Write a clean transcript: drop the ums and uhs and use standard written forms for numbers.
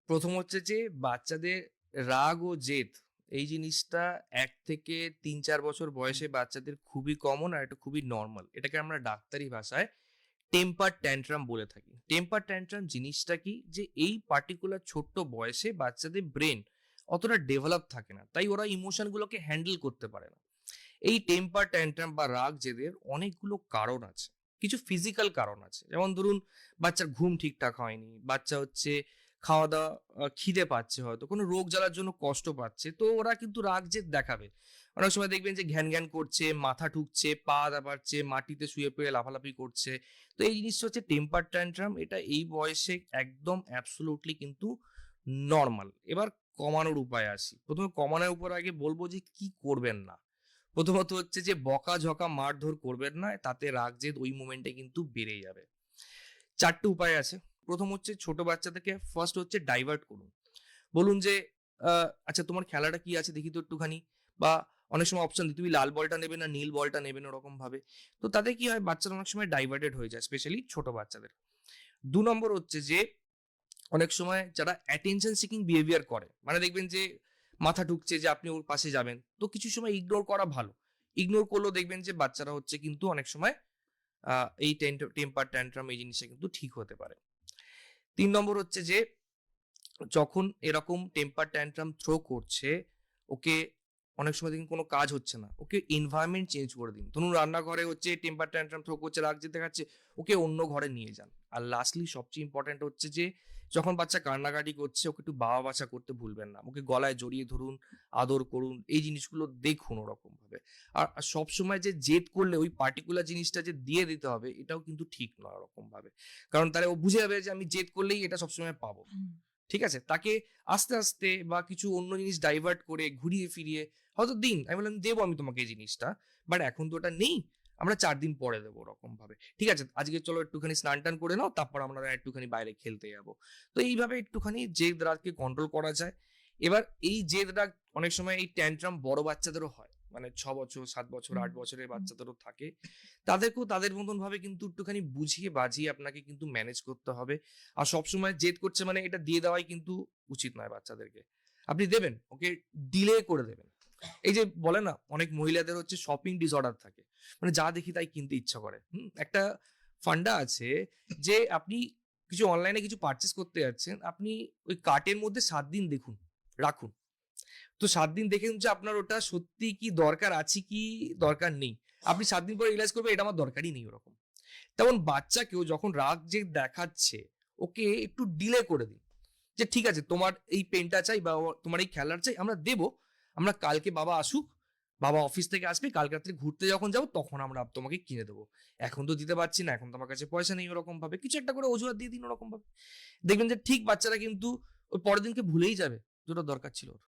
প্রথম হচ্ছে যে বাচ্চাদের রাগ ও জেদ এই জিনিসটা ১ থেকে ৩-৪ বছর হুম, বয়সে বাচ্চাদের খুবই কমন আর এটা খুবই নরমাল। এটাকে আমরা ডাক্তারি ভাষায় টেম্পার ট্যান্ট্রাম বলে থাকি। টেম্পার ট্যান্ট্রাম জিনিসটা কি? যে এই পার্টিকুলার ছোট্ট বয়সে বাচ্চাদের ব্রেন অতটা ডেভেলপ থাকে না। তাই ওরা ইমোশন গুলোকে হ্যান্ডেল করতে পারে না। এই টেম্পার ট্যান্ট্রাম বা রাগ জেদের অনেকগুলো কারণ আছে। কিছু ফিজিক্যাল কারণ আছে। যেমন ধরুন বাচ্চার ঘুম ঠিকঠাক হয়নি, বাচ্চা হচ্ছে খাওয়া-দাওয়া খিদে পাচ্ছে হয়তো, কোনো রোগ জ্বালার জন্য কষ্ট পাচ্ছে। তো ওরা কিন্তু রাগ জেদ দেখাবে। অনেক সময় দেখবেন যে ঘ্যান করছে, মাথা ঠুকছে, পা দাবাচ্ছে, মাটিতে শুয়ে পড়ে লাফালাফি করছে। তো এই জিনিসটা হচ্ছে টেম্পার ট্যান্ট্রাম। এটা এই বয়সে একদম অ্যাবসোলিউটলি কিন্তু নরমাল। এবার কমানোর উপায় আসি। ১ম এ কমানোর উপর আগে বলব যে কি করবেন না। প্রথমত হচ্ছে যে বকাঝকা মারধর করবেন না। তাতে রাগ জেদ ওই মোমেন্টে কিন্তু বেড়ে যাবে। ৪ টে উপায় আছে। ১ম হচ্ছে ছোট বাচ্চাদেরকে ফার্স্ট হচ্ছে ডাইভার্ট করুন। বলুন যে, আ "আচ্ছা তোমার খেলাটা কি আছে দেখি তো একটুখানি।" বা অনেক সময় অপশন দিই, "তুমি লাল বলটা নেবে না নীল বলটা নেবে?" না ওরকমভাবে। তো তাতে কি হয় বাচ্চারা অনেক সময় ডাইভার্টেড হয়ে যায় স্পেশালি ছোট বাচ্চাদের। ২ নম্বর হচ্ছে যে অনেক সময় যারা attention seeking behavior করে, মানে দেখবেন যে মাথা ঠুকছে যে আপনি ওর পাশে যাবেন। তো কিছু সময় ইগনোর করা ভালো। ইগনোর করলেও দেখবেন যে বাচ্চারা হচ্ছে কিন্তু অনেক সময় আ এই টেম্পার ট্যান্ট্রাম এই জিনিসটা কিন্তু ঠিক হতে পারে। ৩ নম্বর হচ্ছে যে যখন এরকম টেম্পার ট্যান্ট্রাম থ্রো করছে, ওকে অনেক সময় দেখবেন কোনো কাজ হচ্ছে না। ওকে এনভায়রনমেন্ট চেঞ্জ করে দিন। ধরুন রান্নাঘরে হচ্ছে টেম্পার ট্যান্ট্রাম থ্রো করছে, রাগ জেদ দেখাচ্ছে, ওকে অন্য ঘরে নিয়ে যান। আর লাস্টলি সবচেয়ে ইম্পোর্টেন্ট হচ্ছে যে যখন বাচ্চা কান্নাকাটি করছে ওকে একটু বাছা করতে ভুলবেন না। ওকে গলায় জড়িয়ে ধরুন, আদর করুন। এই জিনিসগুলো দেখুন ওরকমভাবে। আর সবসময় যে জেদ করলে ওই পার্টিকুলার জিনিসটা যে দিয়ে দিতে হবে এটাও কিন্তু ঠিক নয় ওরকমভাবে। কারণ তাহলে ও বুঝে যাবে যে আমি জেদ করলেই এটা সবসময় পাবো। হুম। ঠিক আছে? তাকে আস্তে বা কিছু অন্য জিনিস ডাইভার্ট করে ঘুরিয়ে ফিরিয়ে হয়তো দিন। আমি বললাম, "দেবো আমি তোমাকে এই জিনিসটা। বাট এখন তো ওটা নেই। আমরা ৪ দিন পরে দেবো" ওরকমভাবে। ঠিক আছে? আজকে চলো একটুখানি স্নান-টান করে নাও। তারপর আমরা একটুখানি বাইরে খেলতে যাবো। তো এইভাবে একটুখানি জেদ রাগকে কন্ট্রোল করা যায়। এবার এই জেদ রাগ অনেক সময় এই ট্যান্ট্রাম বড় বাচ্চাদেরও হয়। মানে ৬ বছর, ৭ বছর, হুম, ৮ বছরের হুম, বাচ্চাদেরও থাকে। তাদেরকেও তাদের মতন ভাবে কিন্তু একটুখানি বুঝিয়ে বাঝিয়ে আপনাকে কিন্তু ম্যানেজ করতে হবে। আর সবসময় জেদ করছে মানে এটা দিয়ে দেওয়াই কিন্তু উচিত নয় বাচ্চাদেরকে। আপনি দেবেন, ওকে ডিলে করে দেবেন। এই যে বলে না অনেক মহিলাদের হচ্ছে শপিং ডিসঅর্ডার থাকে। মানে যা দেখি তাই কিনতে ইচ্ছা করে। একটা ফান্ডা আছে যে আপনি কিছু অনলাইনে কিছু পারচেজ করতে যাচ্ছেন, আপনি ওই কার্টের মধ্যে ৭ দিন দেখুন, রাখুন। তো ৭ দিন দেখেন যে আপনার ওটা সত্যিই কি দরকার আছে কি দরকার নেই। আপনি ৭ দিন পরে রিয়ালাইজ করবেন এটা আমার দরকারই নেই ওরকম। তেমন বাচ্চাকেও যখন রাগ যে দেখাচ্ছে, ওকে একটু ডিলে করে দিন। যে ঠিক আছে তোমার এই পেনটা চাই বা তোমার এই খেলনাটা চাই আমরা দেবো। আমরা কালকে বাবা আসুক, বাবা অফিস থেকে আসবে, কালকে রাত্রে ঘুরতে যখন যাবো তখন আমরা তোমাকে কিনে দেবো। এখন তো দিতে পারছি না, এখন তো আমার কাছে পয়সা নেই ওরকমভাবে। কিছু একটা করে অজুহাত দিয়ে দিন ওরকমভাবে। দেখবেন যে ঠিক বাচ্চারা কিন্তু ওই পরের দিনকে ভুলেই যাবে যে ওটা দরকার ছিল ওর।